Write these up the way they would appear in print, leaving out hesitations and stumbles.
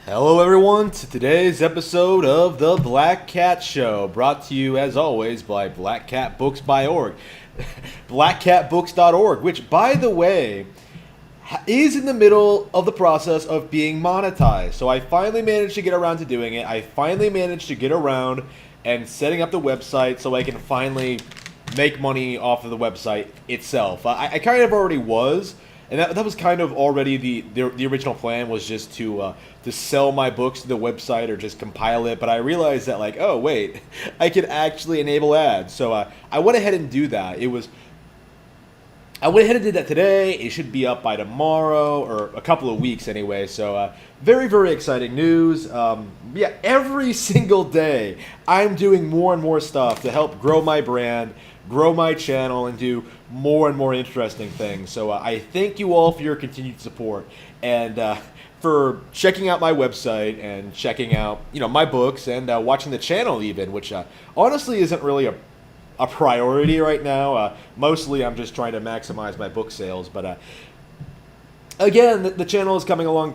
Hello everyone to today's episode of The Black Cat Show, brought to you as always by blackcatbooks.org. blackcatbooks.org, which by the way is in the middle of the process of being monetized. So I finally managed to get around to doing it. I finally managed to get around and setting up the website so I can finally make money off of the website itself. I kind of already was. And that was kind of already the original plan, was just to sell my books to the website or just compile it. But I realized that, like, oh wait, I could actually enable ads. So I went ahead and do that. I went ahead and did that today. It should be up by tomorrow, or a couple of weeks anyway. So very, very exciting news. Yeah, every single day I'm doing more and more stuff to help grow my brand, grow my channel, and do more and more interesting things. So I thank you all for your continued support, and for checking out my website and checking out, my books, and watching the channel even, which honestly isn't really a priority right now. Mostly I'm just trying to maximize my book sales, but again, the channel is coming along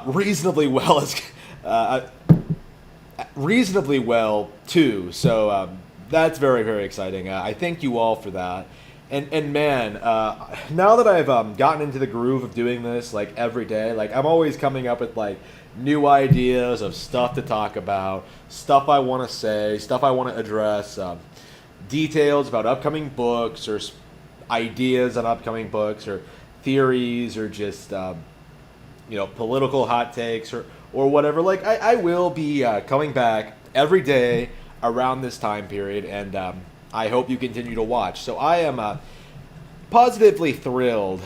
reasonably well, reasonably well too. So that's very, very exciting. I thank you all for that. And man, now that I've gotten into the groove of doing this like every day, like I'm always coming up with like new ideas of stuff to talk about, stuff I want to say, stuff I want to address, details about upcoming books, or ideas on upcoming books, or theories, or just political hot takes, or whatever. Like I will be coming back every day around this time period, and I hope you continue to watch. So I am positively thrilled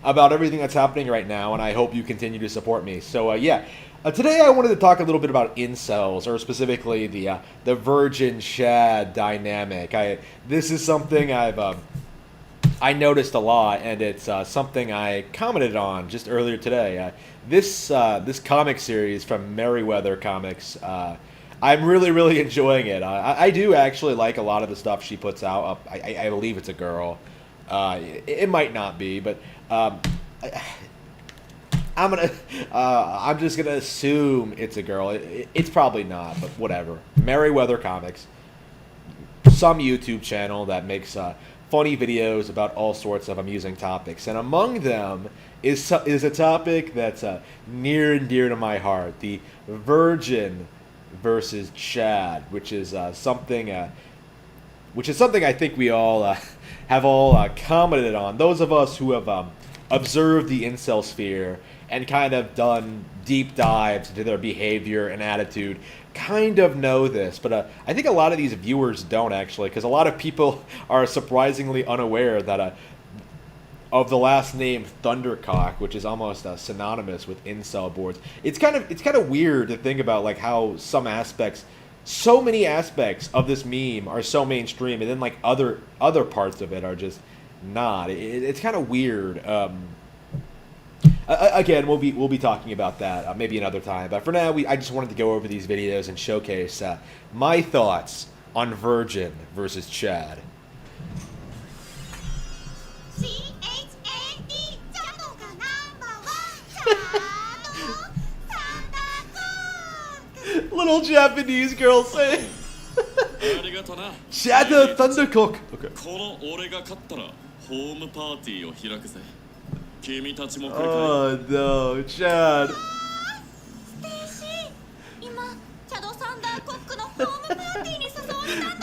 about everything that's happening right now, and I hope you continue to support me. So today I wanted to talk a little bit about incels, or specifically the virgin Chad dynamic. This is something I noticed a lot, and it's something I commented on just earlier today. This comic series from Merriweather Comics, I'm really, really enjoying it. I do actually like a lot of the stuff she puts out. I believe it's a girl. It might not be, but I'm just gonna assume it's a girl. It's probably not, but whatever. Merriweather Comics, some YouTube channel that makes funny videos about all sorts of amusing topics, and among them is a topic that's near and dear to my heart: the virgin versus Chad, which is something I think we all have all commented on. Those of us who have observed the incel sphere and kind of done deep dives into their behavior and attitude kind of know this, but I think a lot of these viewers don't, actually, because a lot of people are surprisingly unaware that of the last name Thundercock, which is almost synonymous with incel boards. It's kind of weird to think about, like, how so many aspects of this meme are so mainstream, and then like other parts of it are just not. It's kind of weird. Again, we'll be talking about that maybe another time. But for now, I just wanted to go over these videos and showcase my thoughts on Virgin versus Chad. Little Japanese girl saying Chad the Thundercock. Okay. Oh no, Chad.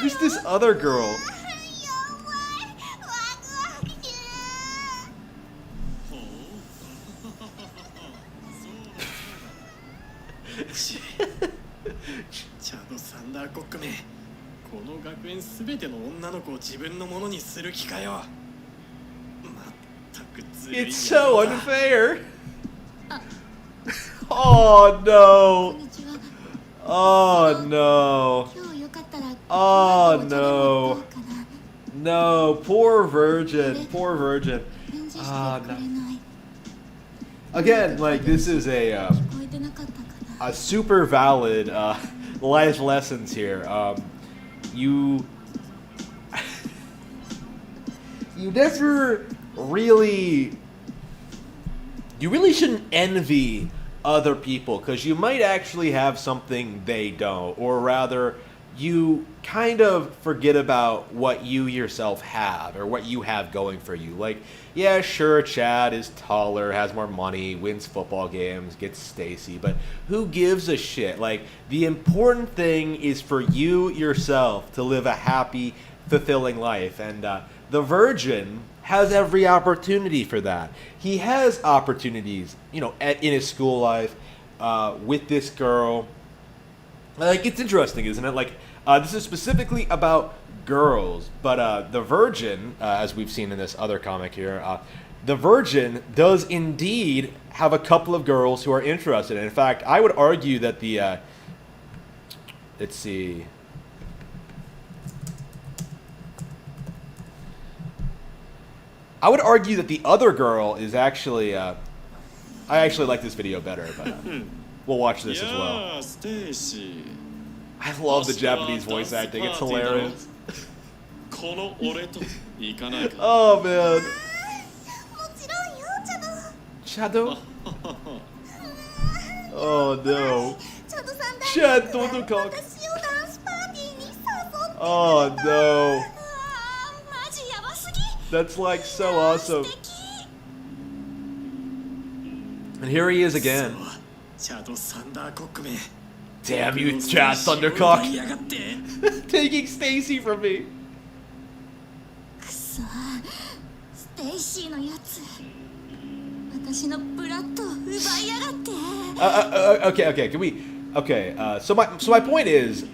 Who's this other girl? It's so unfair. Oh no. Oh no. Oh no. No, poor virgin. Poor virgin. No. Again, like, this is a super valid life lessons here. You never really, you really shouldn't envy other people, because you might actually have something they don't, or rather, you kind of forget about what you yourself have or what you have going for you. Like, yeah, sure, Chad is taller, has more money, wins football games, gets Stacy, but who gives a shit? Like, the important thing is for you yourself to live a happy, fulfilling life. And the Virgin has every opportunity for that. He has opportunities, in his school life, with this girl. Like, it's interesting, isn't it? Like, this is specifically about girls, but the Virgin, as we've seen in this other comic here, the Virgin does indeed have a couple of girls who are interested. In fact, I would argue that the, let's see. I would argue that the other girl is actually, I actually like this video better, but we'll watch this as well. I love the Japanese voice acting, it's hilarious. Oh man. Shadow? Oh no. Chad Totocock. Oh no. That's like so awesome. And here he is again. Damn you, Chad Thundercock. Taking Stacy from me. Okay, can we... Okay, so my point is,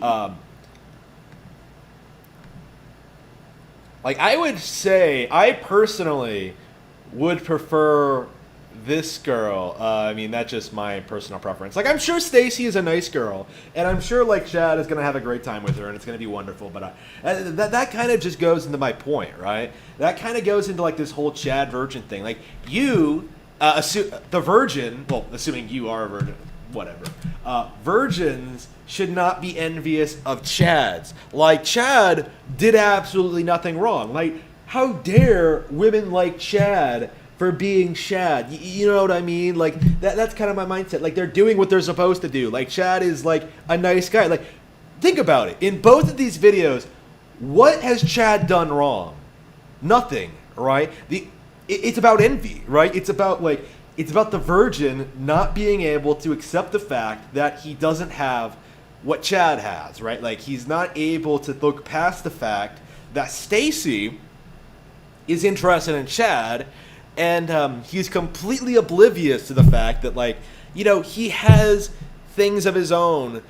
like, I would say, I personally would prefer this girl. I mean, that's just my personal preference. Like, I'm sure Stacy is a nice girl, and I'm sure, like, Chad is going to have a great time with her, and it's going to be wonderful, but that kind of just goes into my point, right? That kind of goes into, like, this whole Chad Virgin thing. Like, you, the Virgin, well, assuming you are a virgin, whatever, virgins should not be envious of Chads. Like, Chad did absolutely nothing wrong. Like, how dare women like Chad for being Chad? You know what I mean? Like, that's kind of my mindset. Like, they're doing what they're supposed to do. Like, Chad is, like, a nice guy. Like, think about it. In both of these videos, what has Chad done wrong? Nothing, right? It's about envy, right? It's about, like, it's about the Virgin not being able to accept the fact that he doesn't have what Chad has, right? Like, he's not able to look past the fact that Stacy is interested in Chad, and he's completely oblivious to the fact that, like, he has things of his own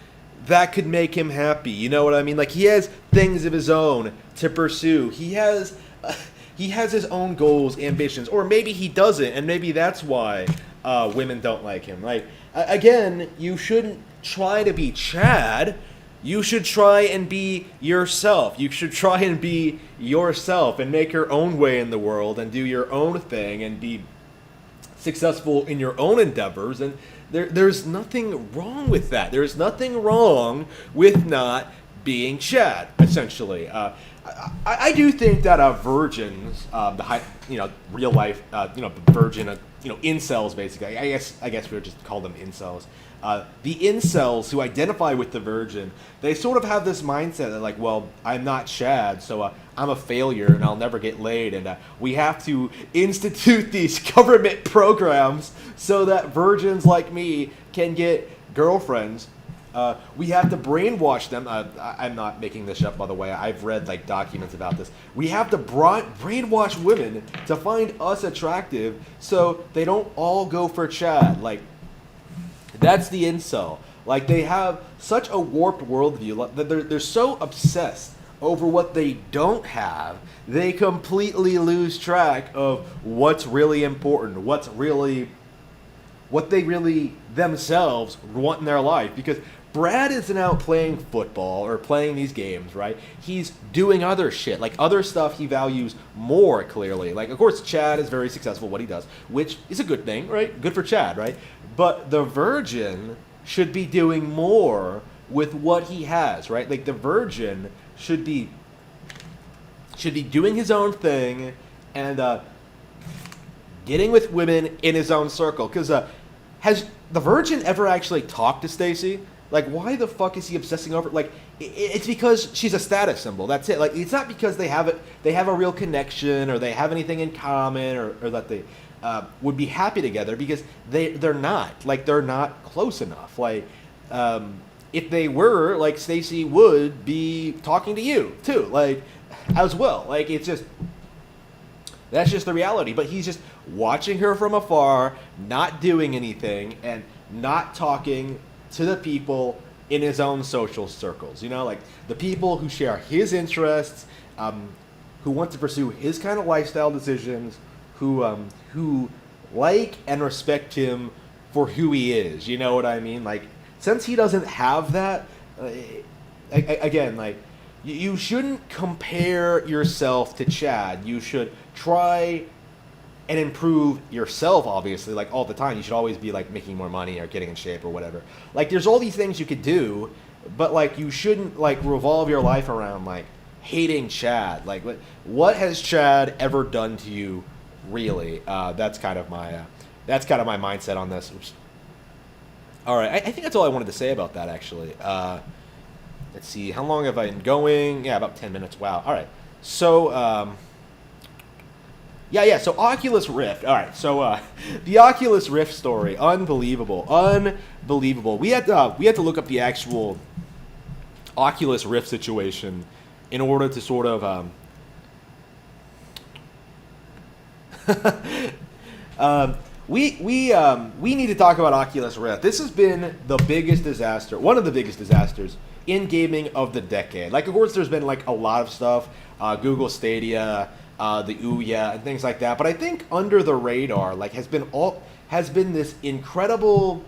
that could make him happy. You know what I mean? Like, he has things of his own to pursue. He has his own goals, ambitions, or maybe he doesn't, and maybe that's why women don't like him. Like, again, you shouldn't try to be Chad. You should try and be yourself. You should try and be yourself and make your own way in the world and do your own thing and be successful in your own endeavors. And there's nothing wrong with that. There's nothing wrong with not being Chad, essentially. I do think that virgins, real life, virgin, incels, basically. I guess we would just call them incels. The incels who identify with the Virgin, they sort of have this mindset that, like, well, I'm not Chad, so I'm a failure and I'll never get laid, and we have to institute these government programs so that virgins like me can get girlfriends. We have to brainwash them. I'm not making this up, by the way. I've read, like, documents about this. We have to brainwash women to find us attractive so they don't all go for Chad. Like, that's the incel. Like, they have such a warped worldview that they're so obsessed over what they don't have, they completely lose track of what's really important, what they really themselves want in their life. Because Brad isn't out playing football or playing these games, right? He's doing other shit, like other stuff he values more, clearly. Like, of course, Chad is very successful at what he does, which is a good thing, right? Good for Chad, right? But the Virgin should be doing more with what he has, right? Like, the Virgin should be doing his own thing and getting with women in his own circle. Because has the Virgin ever actually talked to Stacy? Like, why the fuck is he obsessing over? Like, it's because she's a status symbol. That's it. Like, it's not because they have it. They have a real connection, or they have anything in common, or that they would be happy together. Because they're not. Like, they're not close enough. Like, if they were, like, Stacy would be talking to you too, like, as well. Like, it's just, that's just the reality. But he's just watching her from afar, not doing anything, and not talking to the people in his own social circles. You know, like the people who share his interests, who want to pursue his kind of lifestyle decisions, who like and respect him for who he is. You know what I mean? Like, since he doesn't have that, again, like, you shouldn't compare yourself to Chad. You should try and improve yourself, obviously, like, all the time. You should always be, like, making more money or getting in shape or whatever. Like, there's all these things you could do, but, like, you shouldn't, like, revolve your life around, like, hating Chad. Like, what has Chad ever done to you, really? That's kind of my mindset on this. Oops. All right, I think that's all I wanted to say about that, actually. Let's see, how long have I been going? Yeah, about 10 minutes. Wow. All right. So, yeah. So Oculus Rift. All right. So the Oculus Rift story, unbelievable. We had to look up the actual Oculus Rift situation in order to sort of we need to talk about Oculus Rift. This has been the biggest disaster, one of the biggest disasters in gaming of the decade. Like, of course, there's been, like, a lot of stuff, Google Stadia, the Ouya, and things like that. But I think under the radar, like, has been this incredible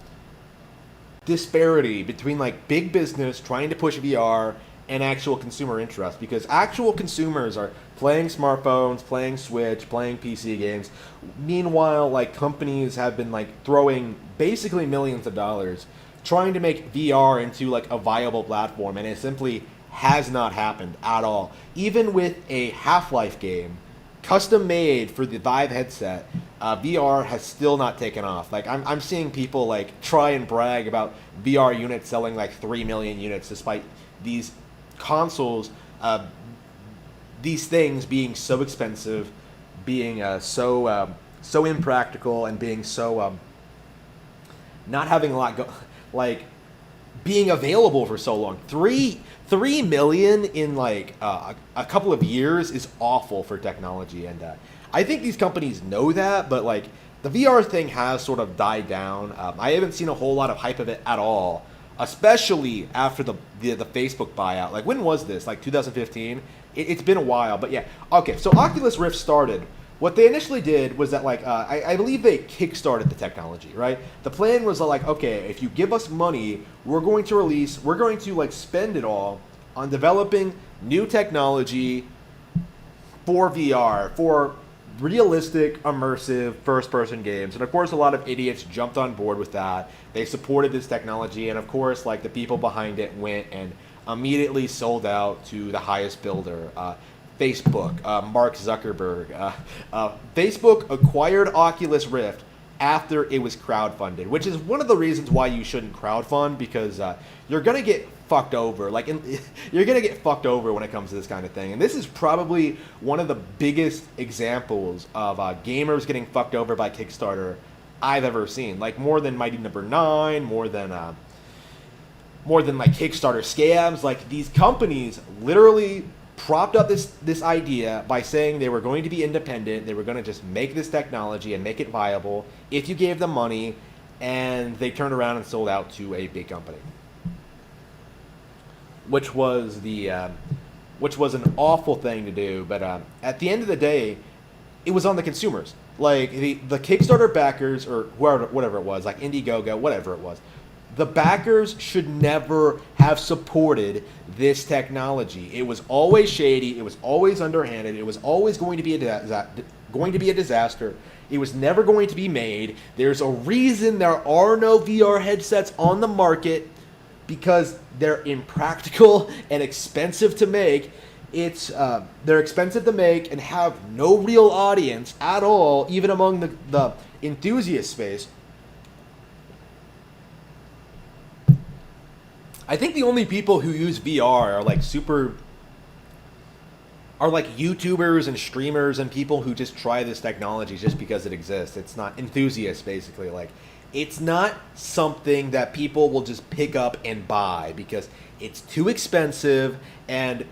disparity between, like, big business trying to push VR and actual consumer interest, because actual consumers are playing smartphones, playing Switch, playing PC games. Meanwhile, like, companies have been, like, throwing basically millions of dollars trying to make VR into, like, a viable platform, and it simply has not happened at all. Even with a Half-Life game, custom made for the Vive headset, VR has still not taken off. Like, I'm seeing people, like, try and brag about VR units selling, like, 3 million units, despite these consoles, these things being so expensive, being so impractical, and being so not having a lot like, being available for so long. 3 million in, like, a couple of years is awful for technology, and I think these companies know that, but, like, the VR thing has sort of died down. I haven't seen a whole lot of hype of it at all, especially after the Facebook buyout. Like, when was this? Like, 2015? It's been a while, but yeah. Okay, so Oculus Rift started. What they initially did was that, like, I believe they kickstarted the technology, right? The plan was like, okay, if you give us money, we're going to, like, spend it all on developing new technology for VR, for realistic, immersive, first-person games. And, of course, a lot of idiots jumped on board with that. They supported this technology, and, of course, like, the people behind it went and immediately sold out to the highest builder. Facebook, Mark Zuckerberg. Facebook acquired Oculus Rift after it was crowdfunded, which is one of the reasons why you shouldn't crowdfund, because you're going to get fucked over. Like, you're going to get fucked over when it comes to this kind of thing. And this is probably one of the biggest examples of gamers getting fucked over by Kickstarter I've ever seen. Like, more than Mighty Number 9, more than like Kickstarter scams. Like, these companies literally propped up this idea by saying they were going to be independent, they were going to just make this technology and make it viable if you gave them money, and they turned around and sold out to a big company, which was an awful thing to do. But at the end of the day, it was on the consumers. Like, the Kickstarter backers, or whatever it was, like Indiegogo, whatever it was, the backers should never have supported this technology. It was always shady. It was always underhanded. It was always going to be a disaster. It was never going to be made. There's a reason there are no VR headsets on the market, because they're impractical and expensive to make. They're expensive to make and have no real audience at all, even among the enthusiast space. I think the only people who use VR are like YouTubers and streamers and people who just try this technology just because it exists. It's not enthusiasts, basically. Like, it's not something that people will just pick up and buy because it's too expensive and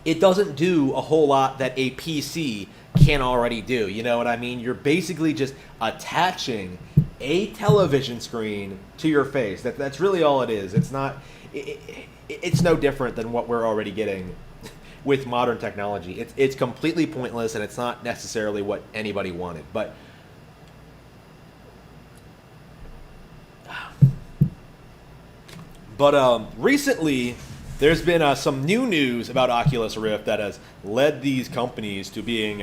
it doesn't do a whole lot that a PC can already do. You know what I mean? You're basically just attaching a television screen to your face. That's really all it is. It's not. It's no different than what we're already getting with modern technology. It's completely pointless, and it's not necessarily what anybody wanted. But recently, there's been some new news about Oculus Rift that has led these companies to being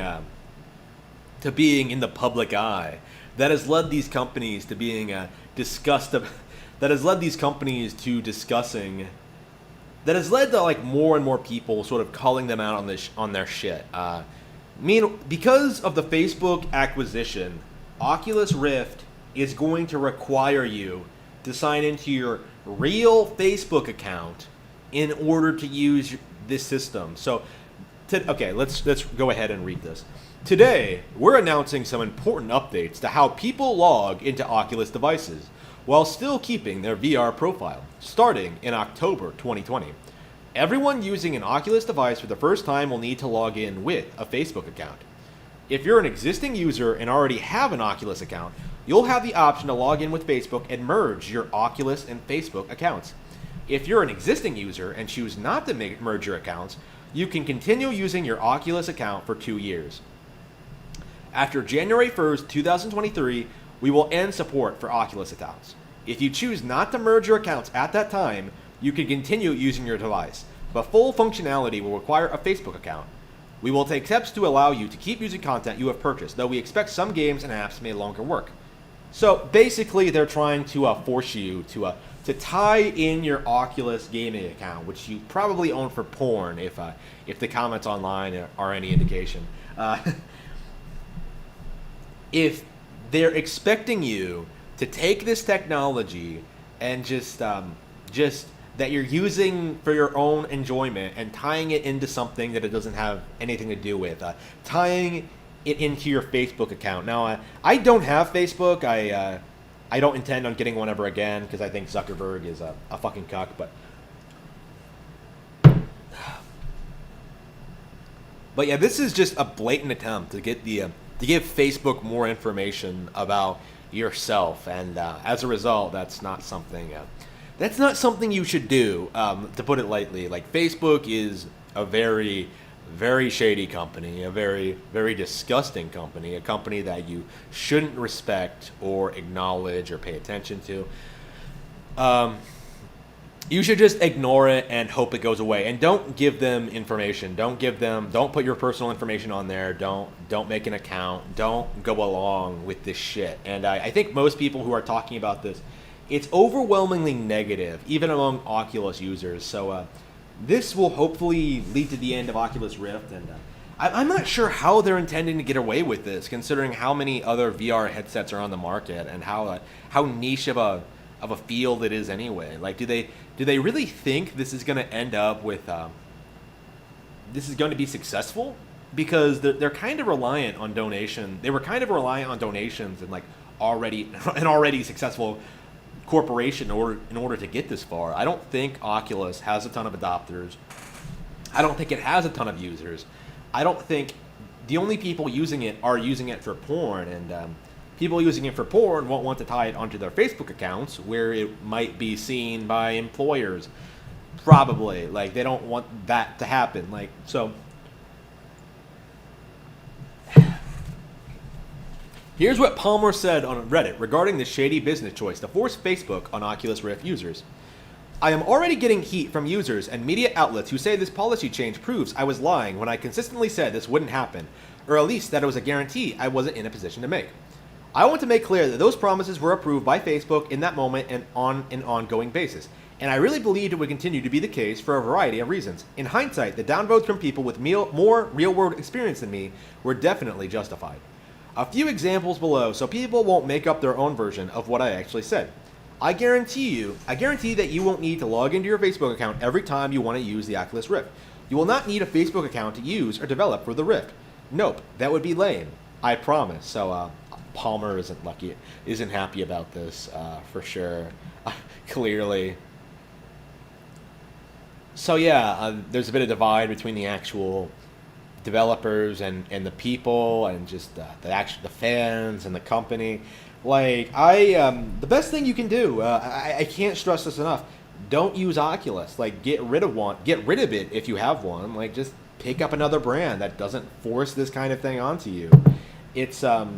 in the public eye. That has led these companies to being discussed. That has led these companies to discussing. That has led to like more and more people sort of calling them out on their shit. Because of the Facebook acquisition, Oculus Rift is going to require you to sign into your real Facebook account in order to use this system. So, okay, let's go ahead and read this. Today, we're announcing some important updates to how people log into Oculus devices while still keeping their VR profile, starting in October 2020. Everyone using an Oculus device for the first time will need to log in with a Facebook account. If you're an existing user and already have an Oculus account, you'll have the option to log in with Facebook and merge your Oculus and Facebook accounts. If you're an existing user and choose not to merge your accounts, you can continue using your Oculus account for 2 years. After January 1st, 2023, we will end support for Oculus accounts. If you choose not to merge your accounts at that time, you can continue using your device, but full functionality will require a Facebook account. We will take steps to allow you to keep using content you have purchased, though we expect some games and apps may no longer work. So basically, they're trying to force you to tie in your Oculus gaming account, which you probably own for porn, if the comments online are any indication. If they're expecting you to take this technology and just that you're using for your own enjoyment and tying it into something that it doesn't have anything to do with, tying it into your Facebook account. Now, I don't have Facebook. I don't intend on getting one ever again because I think Zuckerberg is a fucking cuck. But yeah, this is just a blatant attempt to get to give Facebook more information about yourself, and as a result, that's not something you should do. To put it lightly, like Facebook is a very, very shady company, a very, very disgusting company, a company that you shouldn't respect or acknowledge or pay attention to. You should just ignore it and hope it goes away. And don't give them information. Don't put your personal information on there. Don't make an account. Don't go along with this shit. And I think most people who are talking about this, it's overwhelmingly negative, even among Oculus users. So this will hopefully lead to the end of Oculus Rift. And I'm not sure how they're intending to get away with this, considering how many other VR headsets are on the market and how niche of a field it is anyway. Like, do they really think this is going to end up with this is going to be successful? Because they're kind of reliant on donation. They were kind of reliant on donations and like an already successful corporation in order to get this far. I don't think Oculus has a ton of adopters. I don't think it has a ton of users. I don't think the only people using it are using it for porn, and people using it for porn won't want to tie it onto their Facebook accounts where it might be seen by employers. Probably. Like, they don't want that to happen. Like, so here's what Palmer said on Reddit regarding the shady business choice to force Facebook on Oculus Rift users. I am already getting heat from users and media outlets who say this policy change proves I was lying when I consistently said this wouldn't happen, or at least that it was a guarantee I wasn't in a position to make. I want to make clear that those promises were approved by Facebook in that moment and on an ongoing basis, and I really believed it would continue to be the case for a variety of reasons. In hindsight, the downvotes from people with more real-world experience than me were definitely justified. A few examples below so people won't make up their own version of what I actually said. I guarantee that you won't need to log into your Facebook account every time you want to use the Oculus Rift. You will not need a Facebook account to use or develop for the Rift. Nope, that would be lame. I promise. So Palmer isn't happy about this for sure. Clearly. So yeah, there's a bit of divide between the actual developers and the people and just the fans and the company. Like the best thing you can do, I can't stress this enough. Don't use Oculus. Like get rid of it if you have one. Like just pick up another brand that doesn't force this kind of thing onto you. It's a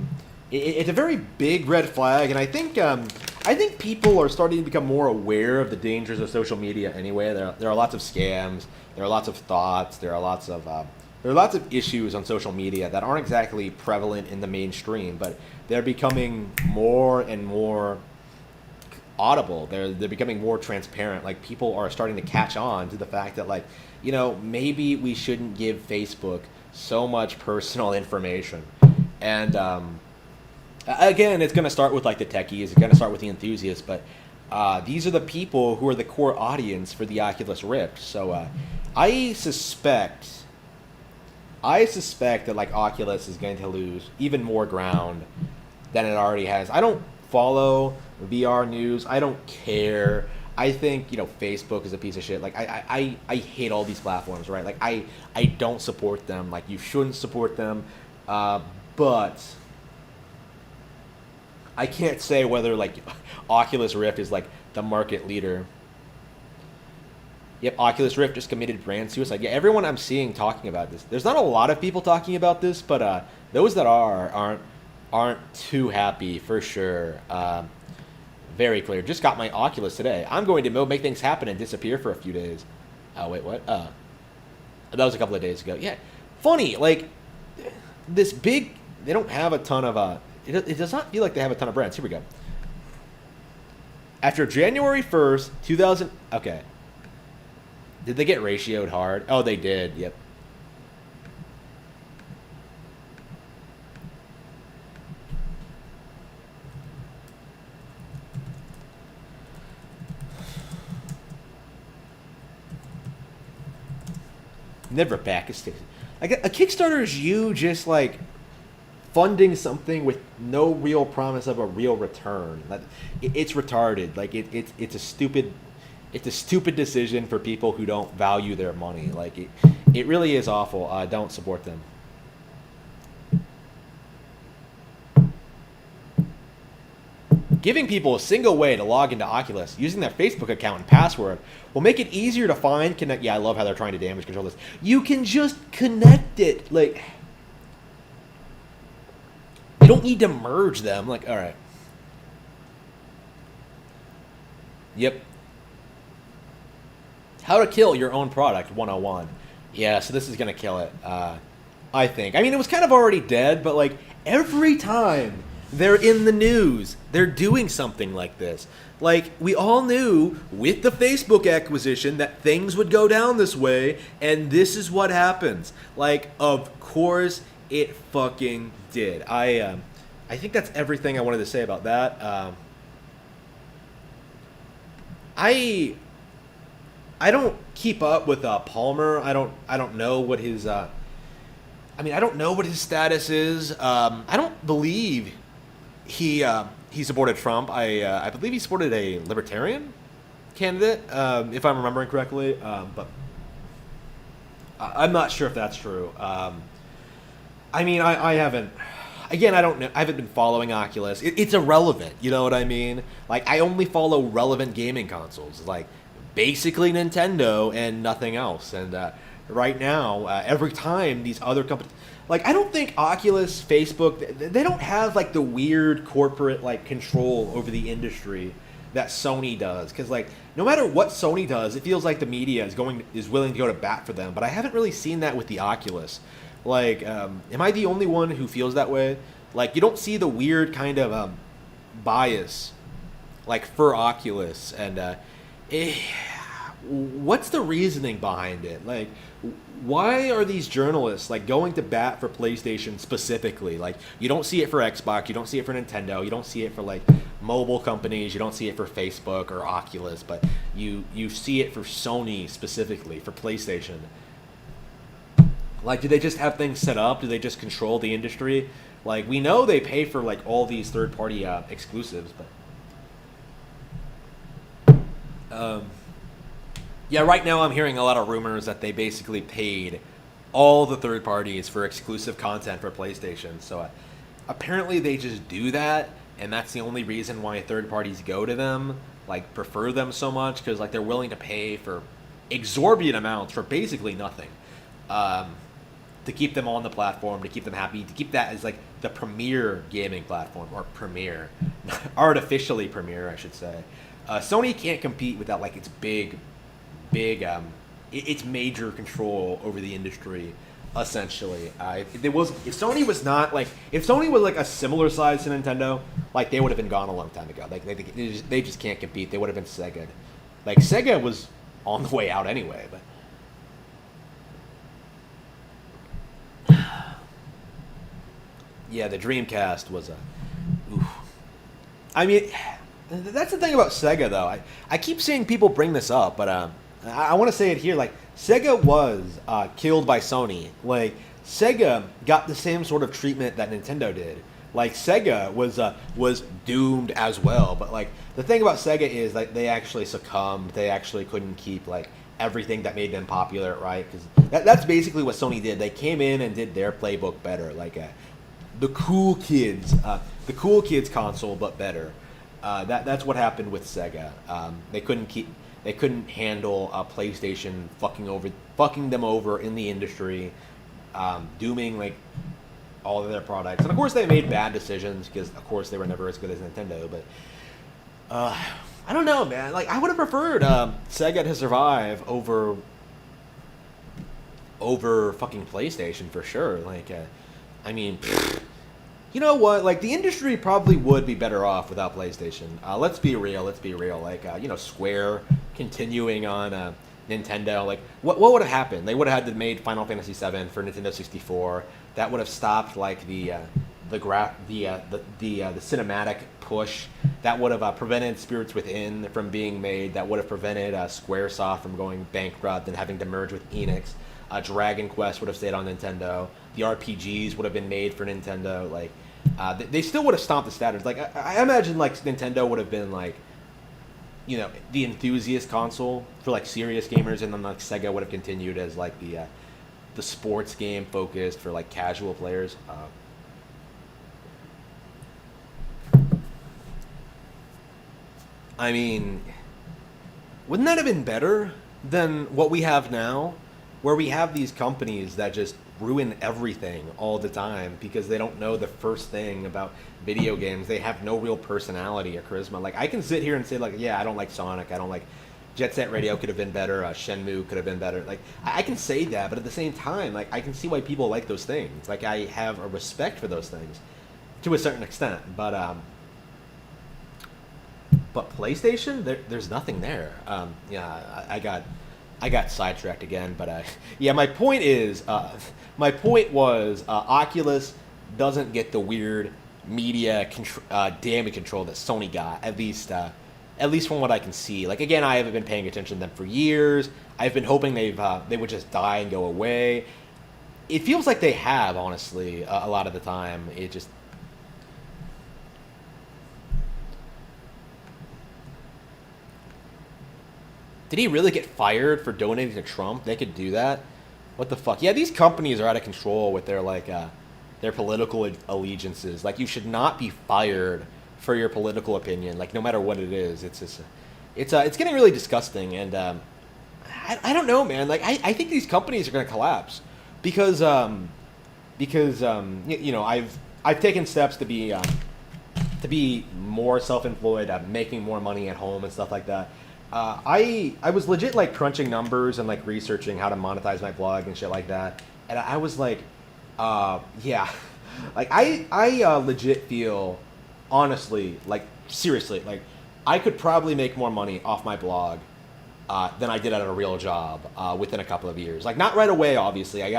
very big red flag, and I think people are starting to become more aware of the dangers of social media. Anyway, there are lots of scams, there are lots of thoughts, there are lots of issues on social media that aren't exactly prevalent in the mainstream, but they're becoming more and more audible. They're becoming more transparent. Like people are starting to catch on to the fact that maybe we shouldn't give Facebook so much personal information. And again, it's going to start with the techies. It's going to start with the enthusiasts. But these are the people who are the core audience for the Oculus Rift. So I suspect that Oculus is going to lose even more ground than it already has. I don't follow VR news. I don't care. I think Facebook is a piece of shit. I hate all these platforms, right? I don't support them. You shouldn't support them. But I can't say whether Oculus Rift is the market leader. Yep, Oculus Rift just committed brand suicide. Yeah, everyone I'm seeing talking about this. There's not a lot of people talking about this, but those that aren't too happy for sure. Very clear. Just got my Oculus today. I'm going to make things happen and disappear for a few days. Oh wait, what? That was a couple of days ago. Yeah, funny. This big. They don't have a ton of. It does not feel like they have a ton of brands. Here we go. After January 1st, 2000. Okay. Did they get ratioed hard? Oh, they did. Yep. Never back a stick. A Kickstarter is you just funding something with no real promise of a real return. It's retarded. It's a stupid decision for people who don't value their money. It really is awful. Don't support them. Giving people a single way to log into Oculus using their Facebook account and password will make it easier to find, connect. Yeah, I love how they're trying to damage control this. You can just connect it. You don't need to merge them. All right. Yep. How to kill your own product 101. Yeah, so this is going to kill it, I think. I mean, it was kind of already dead, but every time they're in the news, they're doing something like this. We all knew with the Facebook acquisition that things would go down this way, and this is what happens. Of course it fucking did. I think that's everything I wanted to say about that. I don't keep up with Palmer. I don't know what his I don't know what his status is. I don't believe he supported Trump. I believe he supported a libertarian candidate, if I'm remembering correctly. But I'm not sure if that's true. I haven't. Again, I don't know. I haven't been following Oculus. It's irrelevant. You know what I mean? I only follow relevant gaming consoles. Basically Nintendo and nothing else. And right now, every time these other companies, I don't think Oculus, Facebook, they don't have the weird corporate control over the industry that Sony does. Because no matter what Sony does, it feels like the media is willing to go to bat for them. But I haven't really seen that with the Oculus. Am I the only one who feels that way? You don't see the weird kind of bias for Oculus, and what's the reasoning behind it? Like, why are these journalists like going to bat for PlayStation specifically? Like, you don't see it for Xbox, you don't see it for Nintendo, you don't see it for like mobile companies, you don't see it for Facebook or Oculus, but you see it for Sony specifically, for PlayStation. Like, do they just have things set up? Do they just control the industry? Like, we know they pay for like all these third-party exclusives, but yeah, right now I'm hearing a lot of rumors that they basically paid all the third parties for exclusive content for PlayStation. So apparently they just do that, and that's the only reason why third parties go to them, like prefer them so much, because like they're willing to pay for exorbitant amounts for basically nothing. To keep them on the platform, to keep them happy, to keep that as like the premier gaming platform, or premier, artificially premier, I should say. Sony can't compete without like its big, its major control over the industry, essentially. If Sony was not like, if Sony was like a similar size to Nintendo, like they would have been gone a long time ago. Like they just can't compete. They would have been Sega. Like Sega was on the way out anyway, but. Yeah, the Dreamcast was a. Oof. I mean, that's the thing about Sega, though. I keep seeing people bring this up, but I want to say it here. Like, Sega was killed by Sony. Like, Sega got the same sort of treatment that Nintendo did. Like, Sega was doomed as well. But like, the thing about Sega is like they actually succumbed. They actually couldn't keep like everything that made them popular, right? Because that's basically what Sony did. They came in and did their playbook better. Like. The cool kids console, but better. That's what happened with Sega. They couldn't handle PlayStation fucking them over in the industry, dooming like all of their products. And of course, they made bad decisions because, of course, they were never as good as Nintendo. But I don't know, man. Like, I would have preferred Sega to survive over fucking PlayStation for sure. Like. I mean, you know what? Like, the industry probably would be better off without PlayStation. Let's be real. Like, Square continuing on Nintendo. Like, what would have happened? They would have had to made Final Fantasy VII for Nintendo 64. That would have stopped like the cinematic push. That would have prevented Spirits Within from being made. That would have prevented SquareSoft from going bankrupt and having to merge with Enix. Dragon Quest would have stayed on Nintendo. The RPGs would have been made for Nintendo. Like, they still would have stomped the standards. Like, I imagine like Nintendo would have been like, the enthusiast console for like serious gamers, and then like Sega would have continued as like the sports game focused for like casual players. I mean, wouldn't that have been better than what we have now? Where we have these companies that just ruin everything all the time because they don't know the first thing about video games. They have no real personality or charisma. Like, I can sit here and say, like, yeah, I don't like Sonic. I don't like Jet Set Radio could have been better. Shenmue could have been better. Like, I can say that, but at the same time, like, I can see why people like those things. Like, I have a respect for those things to a certain extent. But PlayStation, there's nothing there. Yeah, I got sidetracked again, but yeah, my point was Oculus doesn't get the weird media damage control that Sony got, at least from what I can see. Like, again, I haven't been paying attention to them for years. I've been hoping they would just die and go away. It feels like they have, honestly, a lot of the time. It just. Did he really get fired for donating to Trump? They could do that? What the fuck? Yeah, these companies are out of control with their like their political allegiances. Like, you should not be fired for your political opinion. Like, no matter what it is, it's just it's getting really disgusting. And I don't know, man. Like, I think these companies are going to collapse because I've taken steps to be more self-employed, making more money at home and stuff like that. I was legit like crunching numbers and like researching how to monetize my blog and shit like that, and I was like, yeah, like I legit feel, honestly, like seriously, like I could probably make more money off my blog than I did at a real job within a couple of years. Like, not right away, obviously. I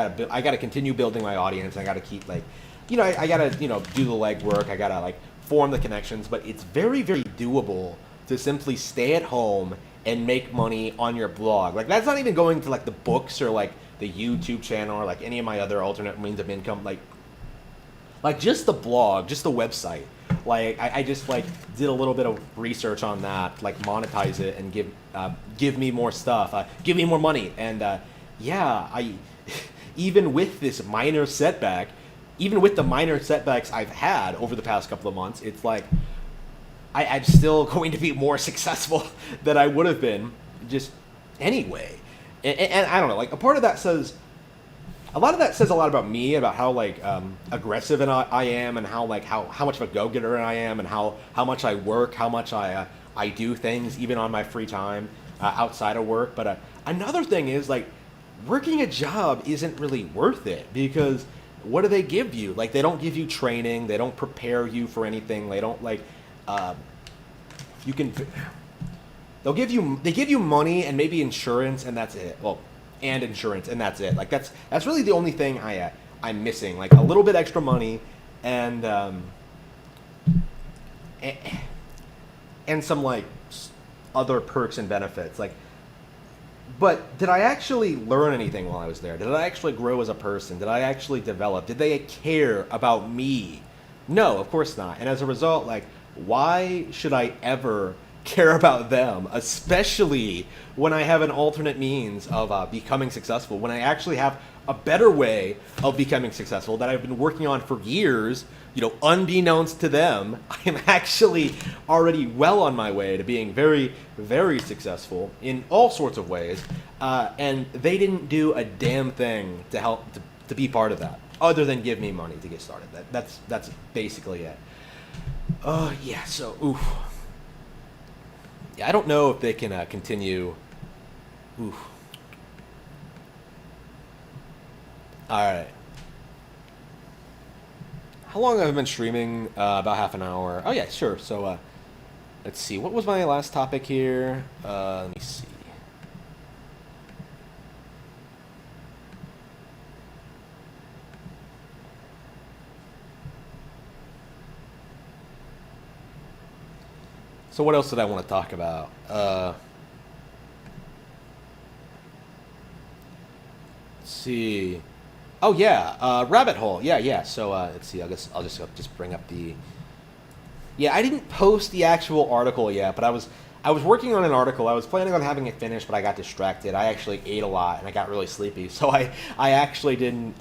gotta continue building my audience. I gotta keep like, I gotta do the legwork. I gotta like form the connections. But it's very, very doable to simply stay at home and make money on your blog. Like, that's not even going to like the books or like the YouTube channel or like any of my other alternate means of income. Like just the blog, just the website. Like I just like did a little bit of research on that, like monetize it and give me more stuff, give me more money, and I even with this minor setback, even with the minor setbacks I've had over the past couple of months, it's like I'm still going to be more successful than I would have been just anyway. And I don't know, like a part of that says. A lot of that says a lot about me, about how like aggressive I am, and how much of a go-getter I am, and how much I work, how much I do things even on my free time outside of work. But another thing is like working a job isn't really worth it, because what do they give you? Like, they don't give you training, they don't prepare you for anything, they don't like they give you money and maybe insurance, and that's it. Well, and insurance, and that's it. Like, that's really the only thing I'm missing. Like, a little bit extra money, and some like other perks and benefits. Like, but did I actually learn anything while I was there? Did I actually grow as a person? Did I actually develop? Did they care about me? No, of course not. And as a result, like, why should I ever care about them, especially when I have an alternate means of becoming successful, when I actually have a better way of becoming successful that I've been working on for years, unbeknownst to them. I'm actually already well on my way to being very, very successful in all sorts of ways, and they didn't do a damn thing to help to be part of that, other than give me money to get started. That's basically it. Yeah, so, oof. Yeah, I don't know if they can continue. Oof. All right. How long have I been streaming? About half an hour. Oh yeah, sure. So, let's see. What was my last topic here? Let me see. So what else did I want to talk about? Let's see. Oh yeah, rabbit hole. Yeah. So let's see. I'll just bring up the. Yeah, I didn't post the actual article yet, but I was working on an article. I was planning on having it finished, but I got distracted. I actually ate a lot and I got really sleepy, so I actually didn't.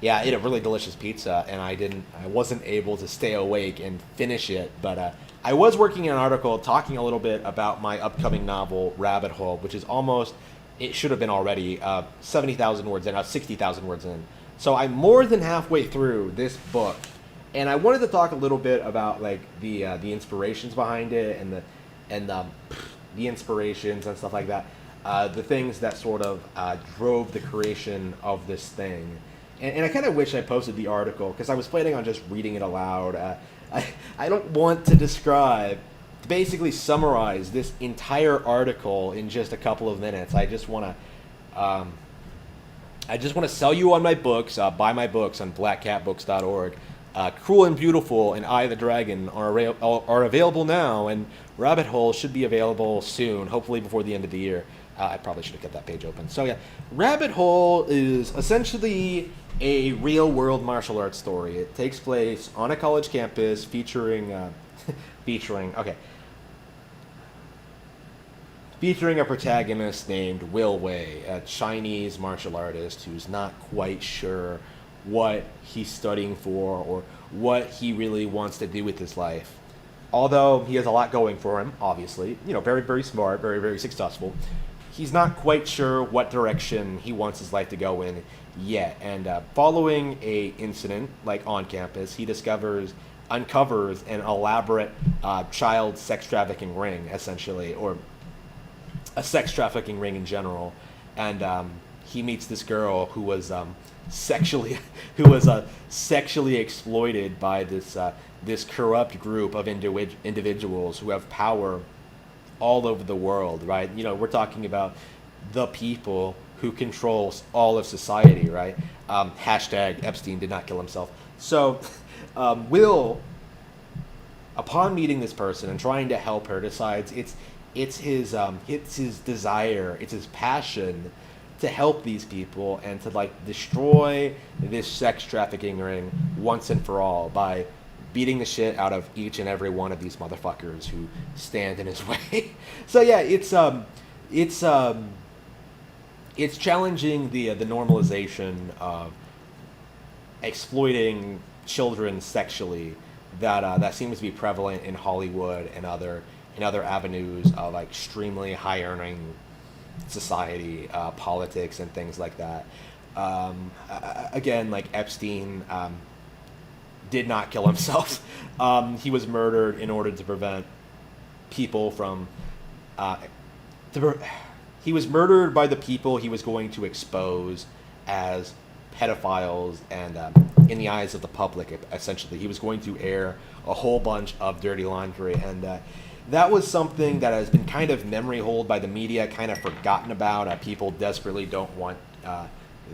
Yeah, I ate a really delicious pizza, and I wasn't able to stay awake and finish it. But I was working on an article talking a little bit about my upcoming novel, Rabbit Hole, which is almost, it should have been already 70,000 words in, 60,000 words in. So I'm more than halfway through this book, and I wanted to talk a little bit about like the inspirations behind it, and the inspirations and stuff like that, the things that sort of drove the creation of this thing. And I kind of wish I posted the article, because I was planning on just reading it aloud. I don't want to basically summarize this entire article in just a couple of minutes. I just want to sell you on my books. Buy my books on blackcatbooks.org. Cruel and Beautiful and I the Dragon are available now, and Rabbit Hole should be available soon, hopefully before the end of the year. I probably should have kept that page open. So yeah, Rabbit Hole is essentially a real-world martial arts story. It takes place on a college campus featuring a protagonist named Will Wei, a Chinese martial artist who's not quite sure what he's studying for or what he really wants to do with his life. Although he has a lot going for him, obviously, very, very smart, very, very successful, he's not quite sure what direction he wants his life to go in yet. And following a incident like on campus, he uncovers an elaborate child sex trafficking ring, essentially, or a sex trafficking ring in general. And he meets this girl who was sexually exploited by this corrupt group of individuals who have power all over the world, right? You know, we're talking about the people who controls all of society, right? Hashtag Epstein did not kill himself. So, Will, upon meeting this person and trying to help her, decides it's his desire, it's his passion to help these people and to like destroy this sex trafficking ring once and for all by beating the shit out of each and every one of these motherfuckers who stand in his way. So yeah, it's challenging the normalization of exploiting children sexually that seems to be prevalent in Hollywood and other avenues of like extremely high earning society, politics, and things like that. Again, like Epstein did not kill himself. He was murdered in order to prevent people from. He was murdered by the people he was going to expose as pedophiles and, in the eyes of the public, essentially. He was going to air a whole bunch of dirty laundry, and that was something that has been kind of memory hold by the media, kind of forgotten about. People desperately don't want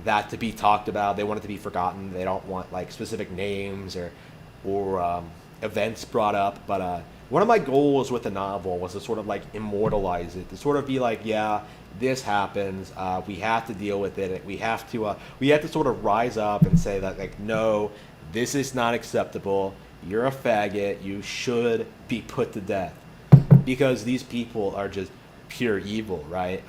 that to be talked about. They want it to be forgotten. They don't want like specific names or events brought up. But one of my goals with the novel was to sort of like immortalize it, to sort of be like, yeah, this happens. We have to deal with it. We have to sort of rise up and say that like, no, this is not acceptable. You're a faggot. You should be put to death. Because these people are just pure evil, right?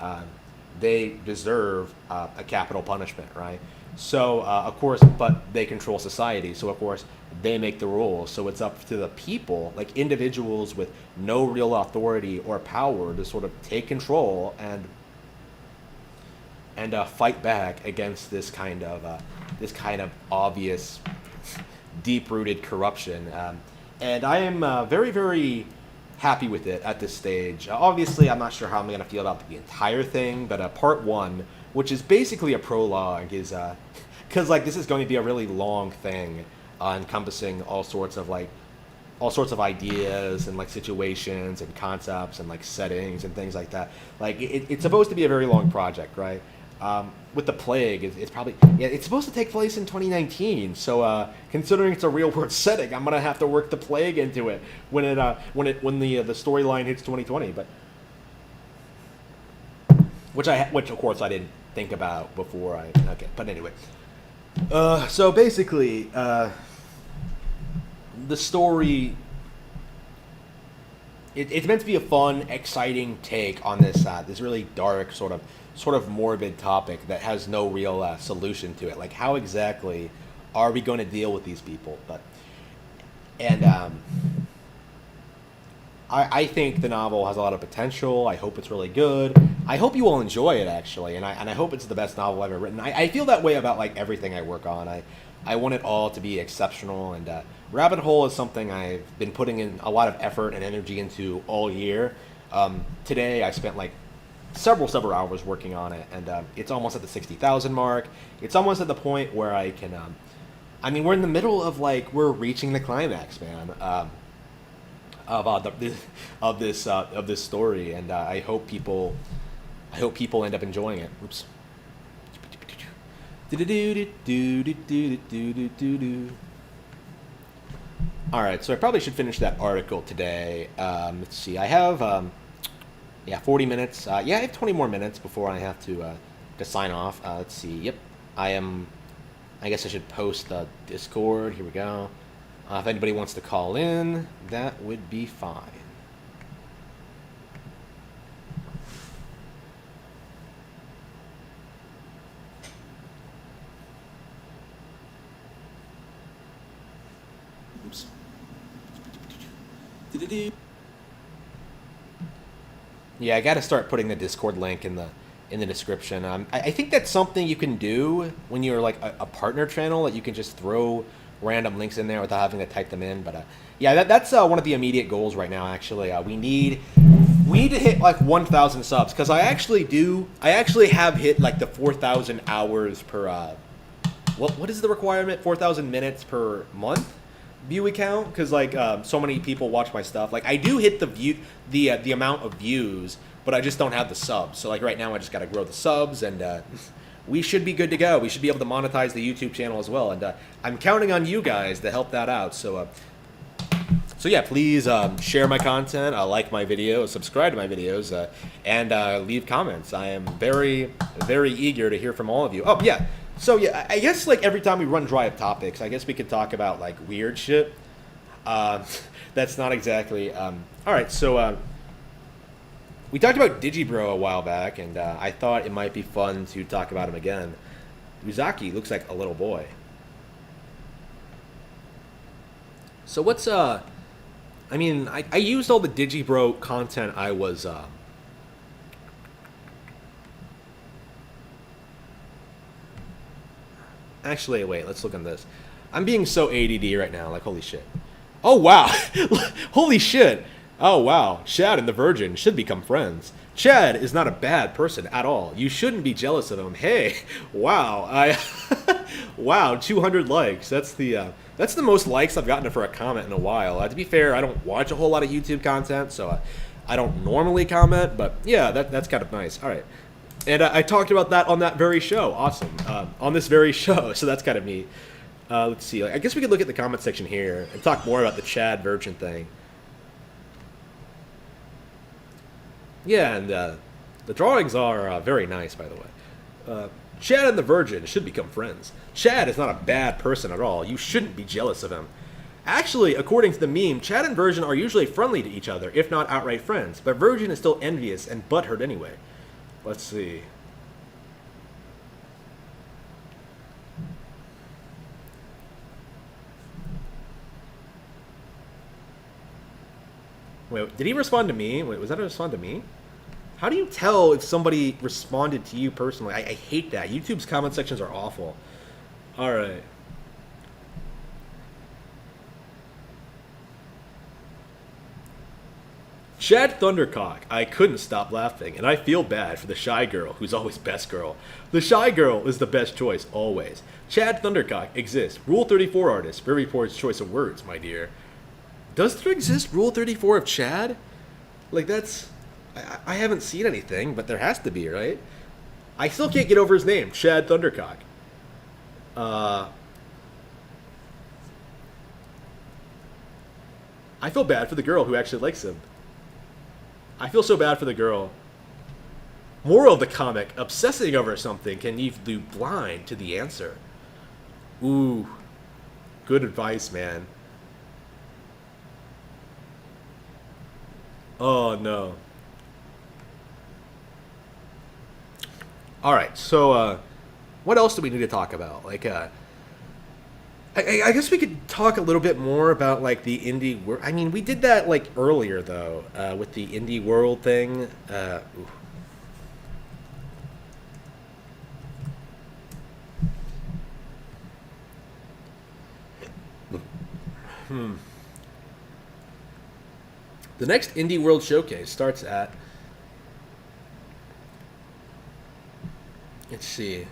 They deserve a capital punishment, right? So, of course, but they control society. So, of course, they make the rules. So it's up to the people, like individuals with no real authority or power, to sort of take control and fight back against this kind of obvious, deep-rooted corruption. And I am very, very happy with it at this stage. Obviously, I'm not sure how I'm going to feel about the entire thing, but part one, which is basically a prologue, is because like this is going to be a really long thing, encompassing all sorts of ideas and like situations and concepts and like settings and things like that. Like it's supposed to be a very long project, right? With the plague, it's supposed to take place in 2019. So considering it's a real world setting, I'm gonna have to work the plague into it when the storyline hits 2020. But which of course I didn't think about before okay. But anyway, so basically, the story. It's meant to be a fun, exciting take on this really dark sort of morbid topic that has no real solution to it. Like, how exactly are we going to deal with these people? I think the novel has a lot of potential. I hope it's really good. I hope you will enjoy it, actually, and I hope it's the best novel I've ever written. I feel that way about like everything I work on. I want it all to be exceptional, and Rabbit Hole is something I've been putting in a lot of effort and energy into all year. Today I spent like several hours working on it, and it's almost at the 60,000 mark. It's almost at the point where I can. We're in the middle of we're reaching the climax, man, of this story, and I hope people end up enjoying it. Oops. All right, so I probably should finish that article today. Let's see. I have 40 minutes. I have 20 more minutes before I have to sign off. Let's see. Yep, I guess I should post the Discord. Here we go. If anybody wants to call in, that would be fine. Oops. Yeah, I got to start putting the Discord link in the description. I think that's something you can do when you're like a partner channel, that you can just throw random links in there without having to type them in. But that's one of the immediate goals right now. Actually, we need to hit like 1,000 subs, because I actually have hit like the 4,000 hours per. What is the requirement? 4,000 minutes per month. view account because like so many people watch my stuff. Like I do hit the amount of views, but I just don't have the subs. So like right now I just got to grow the subs, and we should be good to go. We should be able to monetize the YouTube channel as well, and I'm counting on you guys to help that out. So yeah, please share my content, like my videos, subscribe to my videos, and leave comments. I am very, very eager to hear from all of you. Oh yeah, so yeah, I guess like every time we run dry of topics, I guess we could talk about like weird shit. That's not exactly. All right, so we talked about Digibro a while back, and I thought it might be fun to talk about him again. Uzaki looks like a little boy. So what's I mean, I used all the Digibro content I was actually, wait, let's look on this. I'm being so ADD right now, like holy shit. Oh wow. Holy shit. Oh wow. Chad and the Virgin should become friends. Chad is not a bad person at all. You shouldn't be jealous of him. Hey, wow. Wow, 200 likes. That's the most likes I've gotten for a comment in a while. To be fair, I don't watch a whole lot of YouTube content, so I don't normally comment, but yeah, that's kind of nice. All right. And I talked about that on that very show. Awesome. On this very show, so that's kind of neat. Let's see. I guess we could look at the comment section here and talk more about the Chad Virgin thing. Yeah, and the drawings are very nice, by the way. Chad and the Virgin should become friends. Chad is not a bad person at all. You shouldn't be jealous of him. Actually, according to the meme, Chad and Virgin are usually friendly to each other, if not outright friends, but Virgin is still envious and butthurt anyway. Let's see. Wait, did he respond to me? Wait, was that a respond to me? How do you tell if somebody responded to you personally? I hate that. YouTube's comment sections are awful. All right. Chad Thundercock. I couldn't stop laughing, and I feel bad for the shy girl who's always best girl. The shy girl is the best choice, always. Chad Thundercock exists. Rule 34 artist. Very poor choice of words, my dear. Does there exist Rule 34 of Chad? Like, that's... I haven't seen anything, but there has to be, right? I still can't get over his name, Chad Thundercock. I feel bad for the girl who actually likes him. I feel so bad for the girl. Moral of the comic, obsessing over something can leave you blind to the answer. Ooh. Good advice, man. Oh, no. All right, so what else do we need to talk about? Like, I guess we could talk a little bit more about like the indie world. I mean, we did that like earlier though, with the indie world thing. The next Indie World Showcase starts at... Let's see.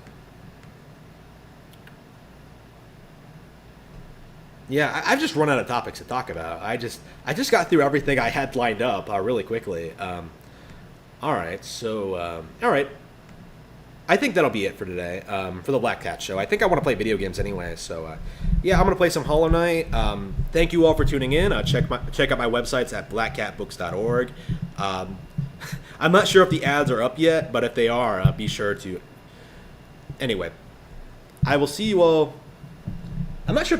Yeah, I've just run out of topics to talk about. I just got through everything I had lined up really quickly. All right, so all right. I think that'll be it for today, for the Black Cat Show. I think I want to play video games anyway, so yeah, I'm going to play some Hollow Knight. Thank you all for tuning in. Check out my websites at blackcatbooks.org. I'm not sure if the ads are up yet, but if they are, be sure to... Anyway, I will see you all... I'm not sure if the